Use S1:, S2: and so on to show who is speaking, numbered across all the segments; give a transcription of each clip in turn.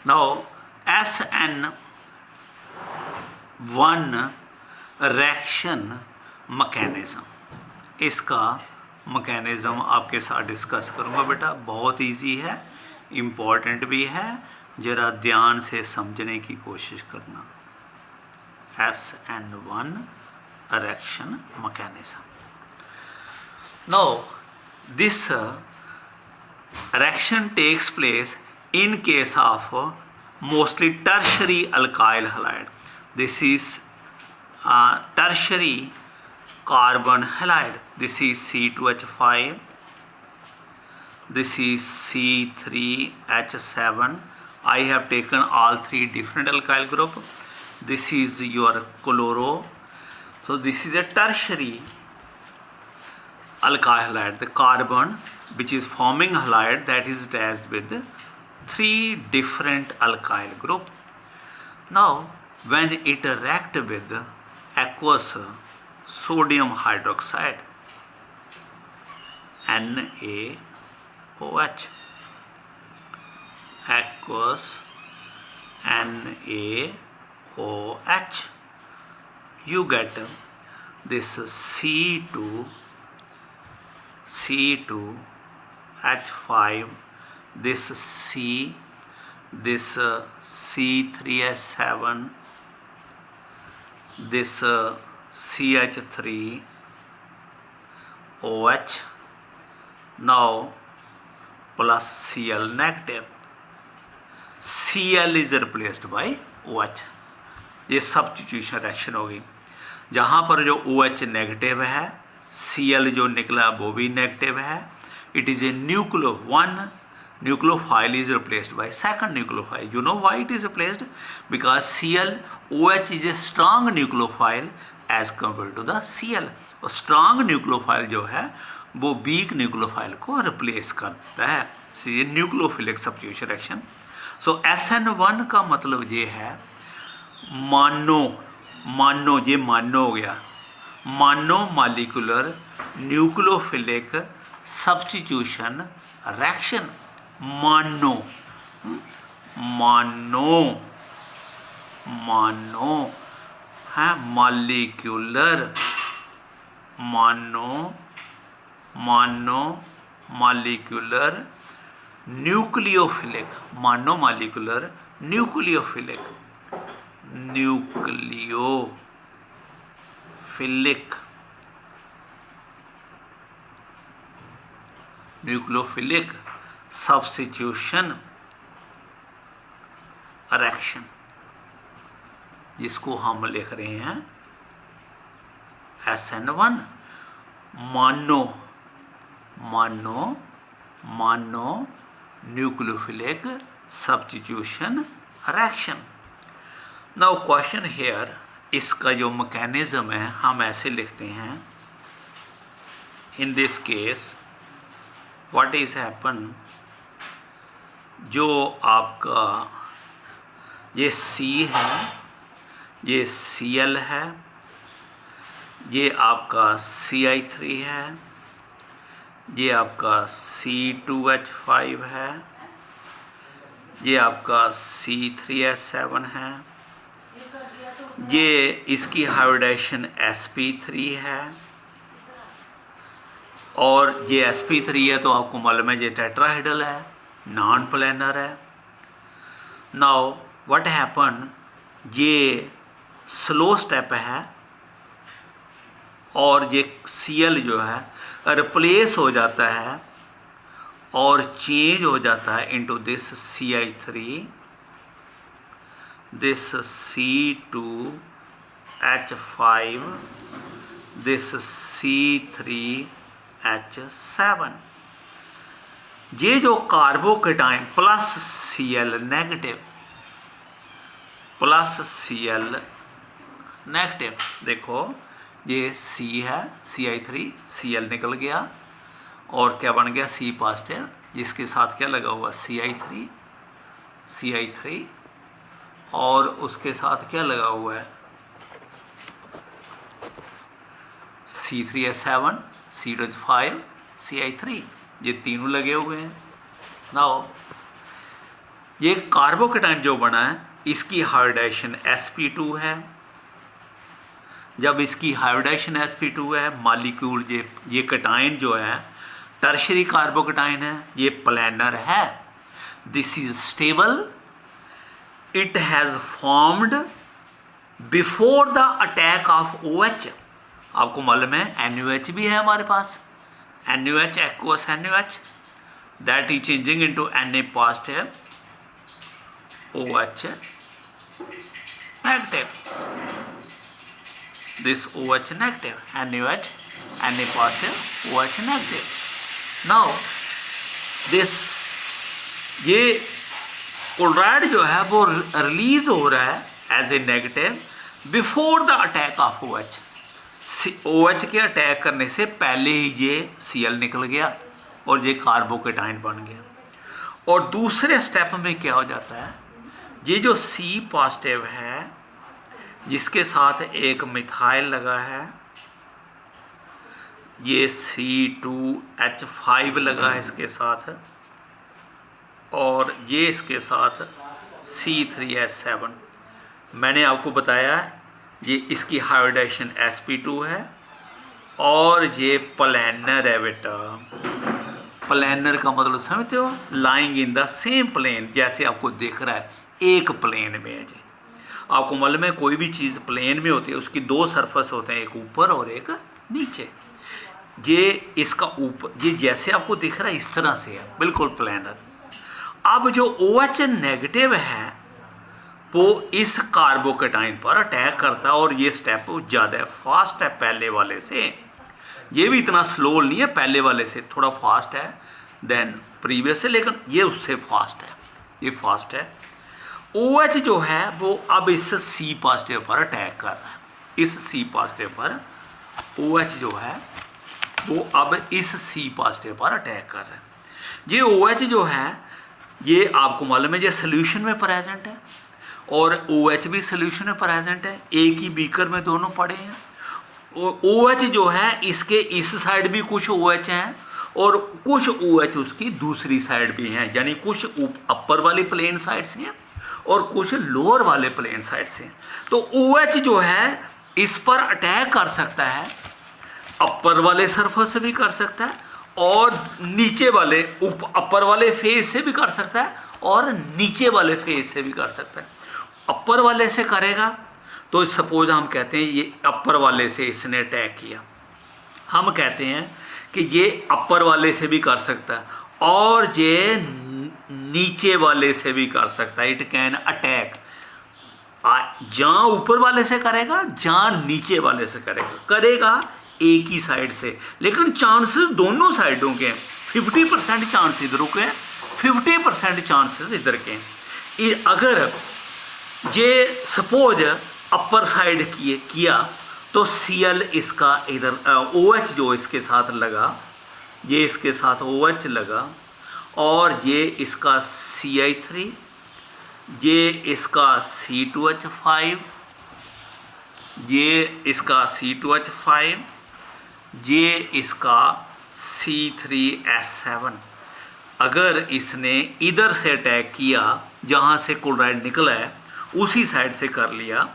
S1: Now SN1 reaction mechanism, इसका mechanism आपके साथ डिस्कस करूँगा बेटा। बहुत इजी है, इम्पॉर्टेंट भी है, ज़रा ध्यान से समझने की कोशिश करना। SN1 reaction mechanism. Now this reaction takes place in case of mostly tertiary alkyl halide. This is tertiary carbon halide. This is C2H5, this is C3H7. I have taken all three different alkyl group. This is your chloro. So this is a tertiary alkyl halide, the carbon which is forming halide that is attached with three different alkyl group. Now when it react with aqueous sodium hydroxide NaOH, aqueous NaOH, you get this C2H5, this C3H7, this CH3OH, now plus Cl negative. Cl is replaced by OH. ये substitution reaction होगी। जहाँ पर जो OH negative है, Cl जो निकला वो भी नेगेटिव है। It is a one nucleophile is replaced by second nucleophile. You know why it is replaced? Because ClOH is a strong nucleophile as compared to the Cl. और strong nucleophile जो है वो weak nucleophile को replace करता है। ये nucleophilic substitution reaction. सो SN1 का मतलब ये है मानो ये मानो हो गया, मानो मॉलिक्यूलर न्यूक्लियोफिलिक सब्स्टिट्यूशन रिएक्शन। मानो है molecular, molecular nucleophilic, nucleophilic substitution reaction, जिसको हम लिख रहे हैं SN1 मानो nucleophilic substitution reaction. Now question here, इसका जो मैकेनिज्म है हम ऐसे लिखते हैं। In this case what is happen, जो आपका ये C है, ये Cl है, ये आपका CI3 है, ये आपका C2H5 है, ये आपका C3H7 है, ये इसकी हाइब्रिडाइजेशन sp3 है, और ये sp3 है तो आपको मालूम है ये टेट्राहेड्रल है, नॉन प्लेनर है। नाउ व्हाट हैपन, ये स्लो स्टेप है और ये Cl जो है रिप्लेस हो जाता है और चेंज हो जाता है into this CI3, this C2H5, this C3H7। ये जो कार्बोकेटाइन प्लस Cl नेगेटिव, देखो ये C है, CI3, Cl निकल गया और क्या बन गया C पॉजिटिव, जिसके साथ क्या लगा हुआ CI3 और उसके साथ क्या लगा हुआ है C3H7, C2H5, CI3, ये तीनों लगे हुए हैं। नाउ ये कार्बोकेटाइन जो बना है इसकी हाइब्रिडाइजेशन sp2 है। जब इसकी हाइब्रिडाइजेशन sp2 है, मॉलिक्यूल ये कटाइन जो है टर्शरी कार्बोकेटाइन है, ये प्लानर है, this is stable, it has formed before the attack of OH। आपको मालूम है NaOH भी है हमारे पास, NaOH aqueous NaOH that is changing into Na positive OH negative, this OH negative, NaOH Na positive OH negative। now this ये chloride जो है वो रिलीज हो रहा है as a negative before the attack of OH। OH के attack करने से पहले ही ये Cl निकल गया और ये कार्बोकेटाइन बन गया। और दूसरे स्टेप में क्या हो जाता है, ये जो C पॉजिटिव है जिसके साथ एक मिथाइल लगा है, ये C2H5 लगा है इसके साथ, और ये इसके साथ C3H7। मैंने आपको बताया ये इसकी हाइब्रिडाइजेशन sp2 है और ये प्लानर है बेटा। प्लानर का मतलब समझते हो, lying in the same plane, जैसे आपको दिख रहा है एक प्लेन में है जी। आपको मालूम है कोई भी चीज़ प्लेन में होती है उसकी दो सरफेस होते हैं, एक ऊपर और एक नीचे। ये इसका ऊपर ये जैसे आपको दिख रहा है इस तरह से है, बिल्कुल प्लानर। अब जो OH नेगेटिव है वो इस कार्बोकेटाइन पर अटैक करता है और ये स्टेप ज़्यादा फास्ट है पहले वाले से। ये भी इतना स्लो नहीं है, पहले वाले से थोड़ा फास्ट है देन प्रीवियस से, लेकिन ये उससे फास्ट है, ये फास्ट है। OH जो है वो अब इस C पॉजिटिव पर अटैक कर रहा है, इस C पॉजिटिव पर OH जो है वो अब इस C पॉजिटिव पर अटैक कर रहा है। ये OH जो है ये आपको मालूम है ये सोल्यूशन में प्रेजेंट है और OH भी सोल्यूशन में प्रेजेंट है, एक ही बीकर में दोनों पड़े हैं। OH जो है इसके इस साइड भी कुछ OH हैं और कुछ OH उसकी दूसरी साइड भी हैं, यानी कुछ अपर वाली प्लेन साइड से हैं और कुछ लोअर वाले प्लेन साइड से। तो OH जो है इस पर अटैक कर सकता है, अपर वाले सरफेस से भी कर सकता है और नीचे वाले अपर वाले फेस से भी कर सकता है और नीचे वाले फेस से भी कर सकता है। अपर वाले से करेगा तो सपोज हम कहते हैं ये अपर वाले से इसने अटैक किया, हम कहते हैं कि ये अपर वाले से भी कर सकता है और ये नीचे वाले से भी कर सकता है। इट कैन अटैक, जहाँ ऊपर वाले से करेगा जहाँ नीचे वाले से करेगा एक ही साइड से, लेकिन चांसेस दोनों साइडों के 50% चांस इधर के, 50% चांसेस इधर के। अगर ये सपोज अपर साइड किया तो Cl इसका इधर OH जो इसके साथ लगा, ये इसके साथ OH लगा और ये इसका Ci3, ये इसका C2H5, ये इसका C2H5, ये इसका C3H7। अगर इसने इधर से अटैक किया जहाँ से क्लोराइड निकला है उसी साइड से कर लिया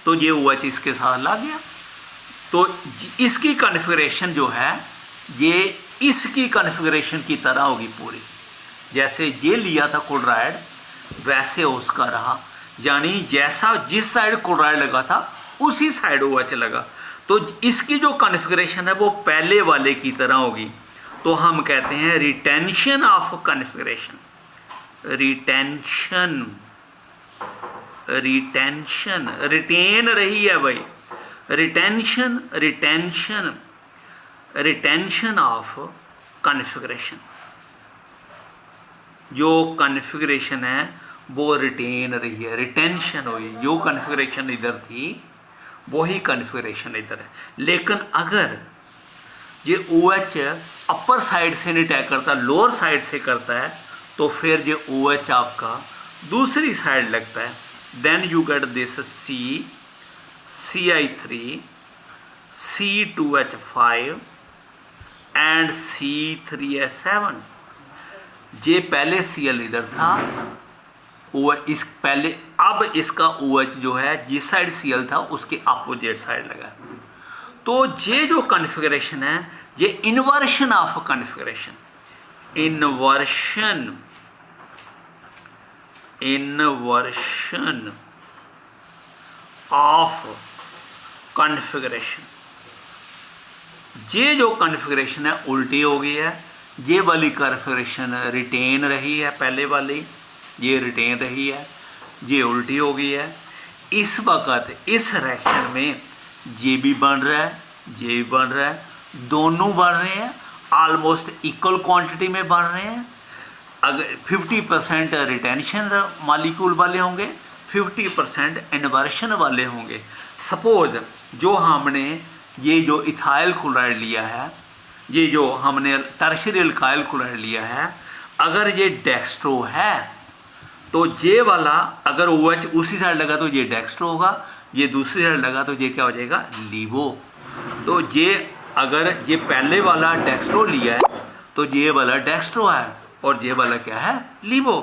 S1: तो ये OH इसके साथ लग गया। तो इसकी कॉन्फ़िगरेशन जो है ये इसकी कॉन्फ़िगरेशन की तरह होगी पूरी, जैसे ये लिया था क्लोराइड वैसे उसका रहा, यानी जैसा जिस साइड क्लोराइड लगा था उसी साइड OH लगा। तो इसकी जो कॉन्फ़िगरेशन है वो पहले वाले की तरह होगी। तो हम कहते हैं retention of configuration, retention retain रही है भाई, रिटेंशन ऑफ कॉन्फ़िगरेशन। जो कॉन्फ़िगरेशन है वो रिटेन रही है, रिटेंशन हुई। जो कॉन्फ़िगरेशन इधर थी वही कॉन्फ़िगरेशन इधर है। लेकिन अगर ये OH अपर साइड से नहीं अटैक करता, लोअर साइड से करता है, तो फिर ये OH आपका दूसरी साइड लगता है। Then you get this Ci3, C2H5 and C3H7। ये पहले Cl इधर था ओ इस पहले, अब इसका OH जो है जिस साइड Cl था उसके अपोजिट साइड लगा। तो ये जो कॉन्फ़िगरेशन है ये inversion of configuration, inversion of configuration, ये जो कॉन्फ़िगरेशन है उल्टी हो गई है। ये वाली कॉन्फ़िगरेशन रिटेन रही है, पहले वाली ये रिटेन रही है, ये उल्टी हो गई है। इस वक्त इस रिएक्शन में ये भी बन रहा है, ये भी बन रहा है, दोनों बन रहे हैं, ऑलमोस्ट इक्वल क्वांटिटी में बन रहे हैं। अगर 50% रिटेंशन मॉलिक्यूल वाले होंगे, 50% इन्वर्शन वाले होंगे। सपोज जो हमने ये जो इथाइल क्लोराइड लिया है, ये जो हमने टर्शियरी अल्काइल क्लोराइड लिया है, अगर ये डेक्स्ट्रो है तो ये वाला अगर OH उसी साइड लगा तो ये डेक्स्ट्रो होगा, ये दूसरी साइड लगा तो ये क्या हो जाएगा, लीवो। तो ये अगर ये पहले वाला डेक्स्ट्रो लिया है तो ये वाला डेक्स्ट्रो है और ये वाला क्या है, लीवो।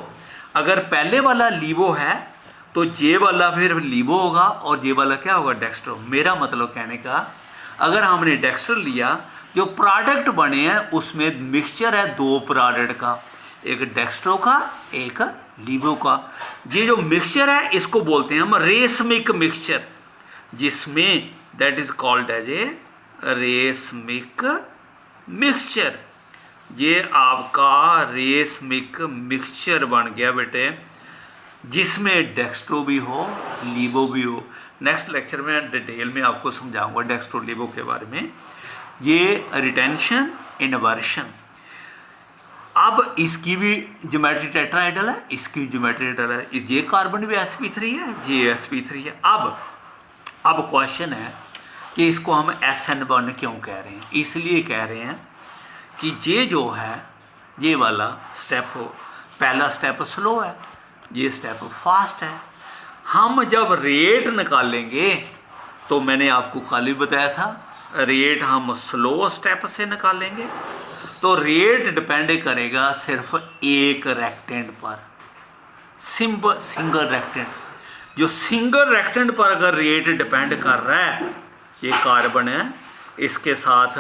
S1: अगर पहले वाला लीवो है तो ये वाला फिर लीवो होगा और ये वाला क्या होगा, डेक्स्ट्रो। मेरा मतलब कहने का, अगर हमने डेक्स्ट्रो लिया, जो प्रोडक्ट बने हैं उसमें मिक्सचर है दो प्रोडक्ट का, एक डेक्स्ट्रो का एक लीवो का। ये जो मिक्सचर है इसको बोलते हैं हम रेसमिक मिक्सचर, जिसमें that is called as a racemic mixture. ये आपका रेसमिक मिक्सचर बन गया बेटे, जिसमें डेक्स्ट्रो भी हो लीवो भी हो। नेक्स्ट लेक्चर में डिटेल में आपको समझाऊंगा डेक्स्ट्रो लीवो के बारे में। ये रिटेंशन इन्वर्शन। अब इसकी भी ज्योमेट्री टेट्राहेड्रल है, इसकी ज्योमेट्री टेट्राहेड्रल है, ये कार्बन भी sp3 है, ये sp3 है। अब क्वेश्चन है कि इसको हम SN1 क्यों कह रहे हैं। इसलिए कह रहे हैं कि ये जो है ये वाला स्टेप हो, पहला स्टेप स्लो है, ये स्टेप फास्ट है। हम जब रेट निकालेंगे तो मैंने आपको कल ही बताया था, रेट हम स्लो स्टेप से निकालेंगे। तो रेट डिपेंड करेगा सिर्फ एक रेक्टेंट पर, सिंगल रेक्टेंट। जो सिंगल रेक्टेंट पर अगर रेट डिपेंड कर रहा है, ये कार्बन है, इसके साथ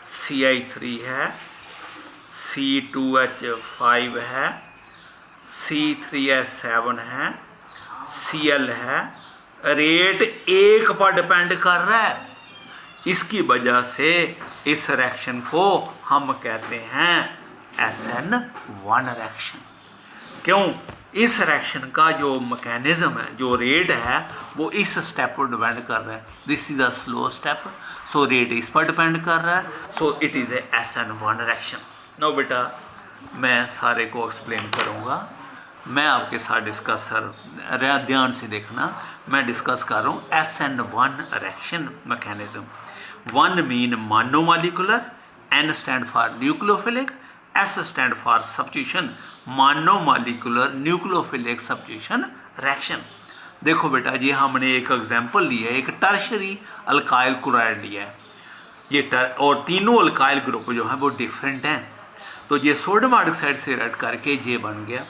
S1: Ci3 है, C2H5 है, C3H7 है, Cl है, रेट एक पर डिपेंड कर रहा है। इसकी वजह से इस रिएक्शन को हम कहते हैं SN1 रिएक्शन। क्यों? इस रिएक्शन का जो मैकेनिज्म है, जो रेट है, वो इस स्टेप पर डिपेंड कर रहा है। This is a slow step, so rate इस पर डिपेंड कर रहा है, so it is a SN1 reaction. No बेटा, मैं सारे को एक्सप्लेन करूँगा, मैं आपके साथ डिस्कस कर, ध्यान से देखना, मैं डिस्कस कर रहा हूँ SN1 reaction mechanism. 1 mean monomolecular, N stand for nucleophilic, S stand for substitution, monomolecular nucleophilic substitution reaction. देखो बेटा जी, हमने एक एग्जांपल लिया है, एक टर्शियरी अल्काइल क्लोराइड लिया है, ये और तीनों अल्काइल ग्रुप जो हैं वो डिफरेंट हैं। तो ये सोडियम हाइड्रोक्साइड से रिएक्ट करके ये बन गया,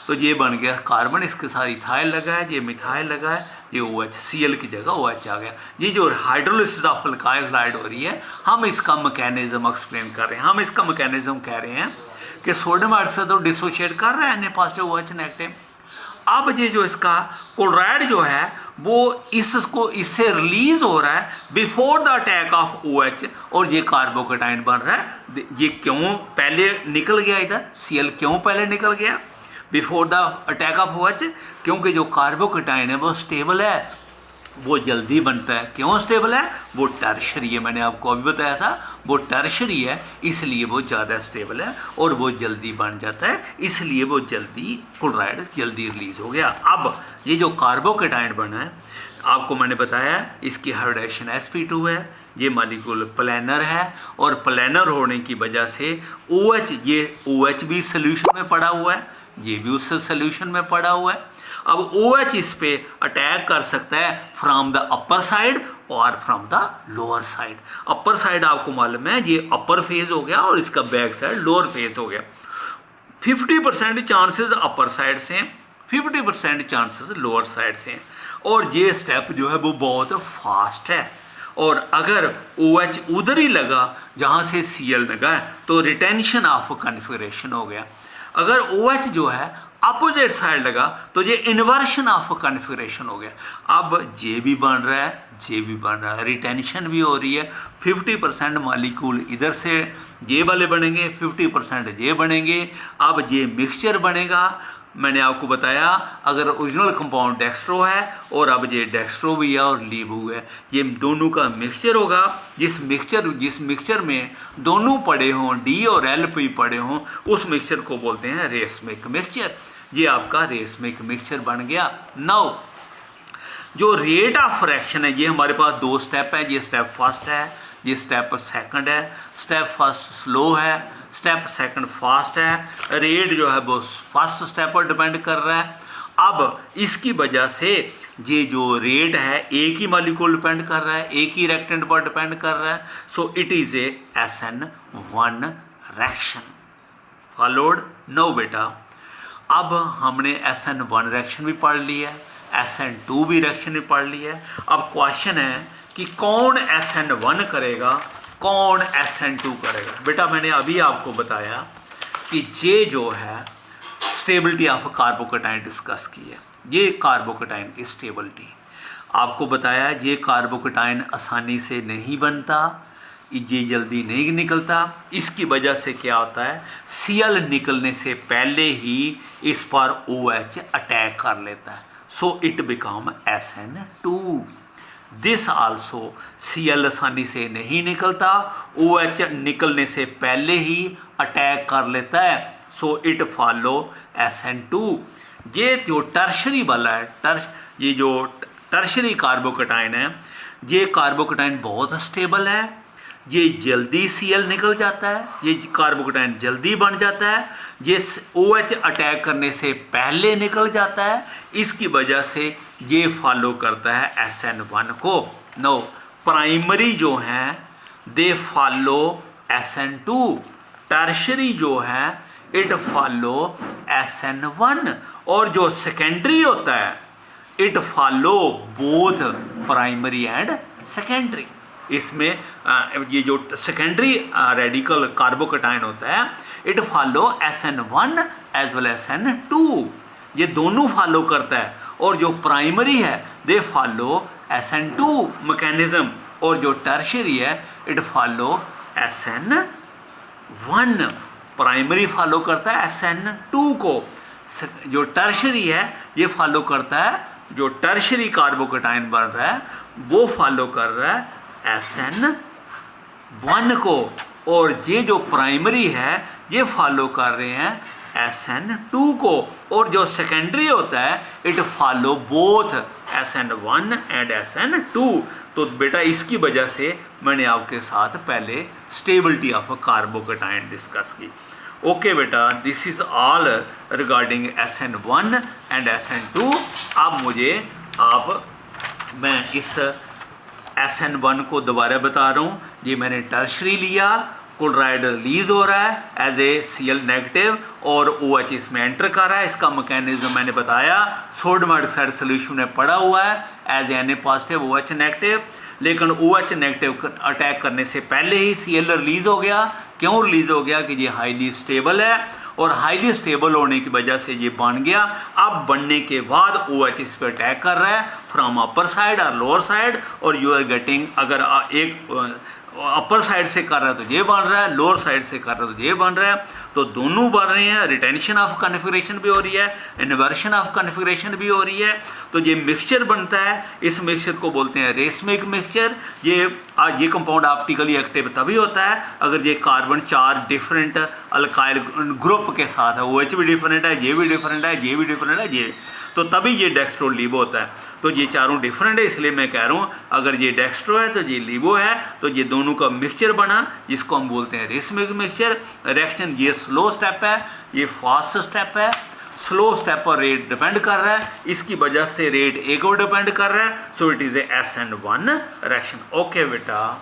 S1: तो ये बन गया कार्बन, इसके साथ इथाइल लगा है, ये मिथाइल लगा है, ये OH, Cl की जगह OH आ गया। ये जो हाइड्रोलिसिस ऑफ अल्काइल क्लोराइड हो रही है, हम इसका मैकेनिज्म एक्सप्लेन कर रहे हैं। हम इसका मैकेनिज्म कह रहे हैं कि सोडियम हाइड्रोक्साइड तो डिसोशिएट कर रहा है Na पॉजिटिव OH नेगेटिव। अब ये जो इसका क्लोराइड जो है वो इसको इससे रिलीज हो रहा है before the attack of OH, और ये कार्बोकेटाइन बन रहा है। ये क्यों पहले निकल गया इधर, Cl क्यों पहले निकल गया before the attack of OH? क्योंकि जो कार्बोकेटाइन है वो स्टेबल है, वो जल्दी बनता है। क्यों स्टेबल है? वो टर्शरी है, मैंने आपको अभी बताया था, वो टर्शरी है, इसलिए वो ज़्यादा स्टेबल है और वो जल्दी बन जाता है, इसलिए वो जल्दी क्लोराइड जल्दी रिलीज हो गया। अब ये जो कार्बोकेटाइन बना है, आपको मैंने बताया इसकी हाइब्रिडाइजेशन sp2 है, ये मॉलिक्यूल प्लानर है, और प्लानर होने की वजह से OH, ये OH भी सोल्यूशन में पड़ा हुआ है, ये भी उस सोल्यूशन में पड़ा हुआ है। अब OH इस पे अटैक कर सकता है फ्रॉम द अपर साइड और from the lower side. Upper side आपको मालूम है ये अपर फेज हो गया और इसका बैक साइड लोअर फेज हो गया। 50% चांसेस अपर साइड से 50% चांसेस लोअर साइड से हैं। और ये स्टेप जो है वो बहुत फास्ट है। और अगर OH उधर ही लगा जहाँ से Cl लगा है तो रिटेंशन ऑफ कन्फिगरेशन हो गया। अगर OH जो है अपोजिट साइड लगा तो ये इन्वर्शन ऑफ कन्फिगरेशन हो गया। अब जे भी बन रहा है, जे भी बन रहा है, रिटेंशन भी हो रही है। 50% मॉलिक्यूल इधर से जे वाले बनेंगे, 50% जे बनेंगे। अब ये मिक्सचर बनेगा। मैंने आपको बताया अगर ओरिजिनल कंपाउंड डेक्स्ट्रो है और अब ये डेक्स्ट्रो भी है और लीबू है, ये दोनों का मिक्सचर होगा। जिस मिक्सचर में दोनों पड़े हों, डी और एल पी पड़े हों, उस मिक्सचर को बोलते हैं रेसमिक मिक्सचर। ये आपका रेसमिक मिक्सचर बन गया। नाउ जो रेट ऑफ रिएक्शन है, ये हमारे पास दो स्टेप है। ये स्टेप फर्स्ट है, ये स्टेप सेकंड है। स्टेप फर्स्ट स्लो है, स्टेप सेकंड फास्ट है। रेट जो है वो फर्स्ट स्टेप पर डिपेंड कर रहा है। अब इसकी वजह से ये जो रेट है एक ही मॉलिक्यूल डिपेंड कर रहा है, एक ही रिएक्टेंट पर डिपेंड कर रहा है। So it is a SN1 reaction followed. No बेटा, अब हमने SN1 रिएक्शन भी पढ़ लिया है, SN2 भी रिएक्शन भी पढ़ लिया है। अब क्वेश्चन है कि कौन SN1 करेगा, कौन SN2 करेगा। बेटा मैंने अभी आपको बताया कि ये जो है स्टेबिलिटी ऑफ कार्बोकेटाइन डिस्कस की है। ये कार्बोकेटाइन की स्टेबिलिटी आपको बताया। ये कार्बोकेटाइन आसानी से नहीं बनता, ये जल्दी नहीं निकलता। इसकी वजह से क्या होता है, Cl निकलने से पहले ही इस पर OH अटैक कर लेता है। So it become SN2। This also Cl आसानी से नहीं निकलता, OH निकलने से पहले ही अटैक कर लेता है। So it follow SN2। ये जो टर्शरी वाला है, ये जो टर्शरी कार्बोकेटाइन है, ये कार्बोकेटाइन बहुत स्टेबल है। ये जल्दी Cl निकल जाता है, ये कार्बोकेटाइन जल्दी बन जाता है। ये OH अटैक करने से पहले निकल जाता है। इसकी वजह से ये फॉलो करता है SN1 को। नो, प्राइमरी जो हैं दे फॉलो SN2, टर्शरी जो है इट फॉलो SN1, और जो सेकेंडरी होता है it follow both primary and secondary. इसमें ये जो सेकेंडरी रेडिकल कार्बोकेटाइन होता है it follow SN1 as well SN2, ये दोनों फॉलो करता है। और जो प्राइमरी है दे फॉलो SN2 मैकेनिज्म, और जो टर्शरी है it follow SN1। Primary follow करता है SN2 को, जो टर्शरी है ये फॉलो करता है, जो टर्शरी कार्बोकेटाइन बन रहा है वो फॉलो कर रहा है SN1 को, और ये जो प्राइमरी है ये फॉलो कर रहे हैं SN2 को, और जो सेकेंडरी होता है it follow both SN1 and SN2। तो बेटा इसकी वजह से मैंने आपके साथ पहले स्टेबिलिटी ऑफ कार्बोकेटाइन डिस्कस की। ओके बेटा, this is all regarding SN1 and SN2। अब मैं इस SN1 को दोबारा बता रहा हूँ। ये मैंने टर्शरी लिया, क्लोराइड रिलीज हो रहा है एज ए Cl नेगेटिव और OH इसमें एंटर कर रहा है। इसका मैकेनिज्म मैंने बताया, सोडियम हाइड्रोक्साइड सोल्यूशन में पड़ा हुआ है as Na positive OH negative, लेकिन OH नेगेटिव अटैक करने से पहले ही Cl रिलीज हो गया। क्यों रिलीज हो गया कि ये हाईली स्टेबल है, और हाईली स्टेबल होने की वजह से ये बन गया। अब बनने के बाद OH इस पर अटैक कर रहा है फ्रॉम अपर साइड और लोअर साइड, और यू आर गेटिंग, अगर एक अपर साइड से कर रहा है तो ये बन रहा है, लोअर साइड से कर रहा है तो ये बन रहा है, तो दोनों बन रहे हैं। रिटेंशन ऑफ कन्फिगरेशन भी हो रही है, इन्वर्शन ऑफ कन्फिगरेशन भी हो रही है। तो ये मिक्सचर बनता है, इस मिक्सचर को बोलते हैं रेसमिक मिक्सचर। ये कंपाउंड ऑप्टिकली एक्टिव तभी होता है अगर ये कार्बन 4 डिफरेंट अल्काइल ग्रुप के साथ है। OH भी डिफरेंट है, ये भी डिफरेंट है, ये भी डिफरेंट है, ये, तो तभी ये डेक्स्ट्रो लीवो होता है। तो ये चारों डिफरेंट है, इसलिए मैं कह रहा हूँ अगर ये डेक्स्ट्रो है तो ये लीवो है, तो ये दोनों का मिक्सचर बना जिसको हम बोलते हैं रेसमिक मिक्सचर। रिएक्शन ये स्लो स्टेप है, ये फास्ट स्टेप है। स्लो स्टेप पर रेट डिपेंड कर रहा है, इसकी वजह से रेट एक और डिपेंड कर रहा है। So it is a SN1 reaction. Okay बेटा।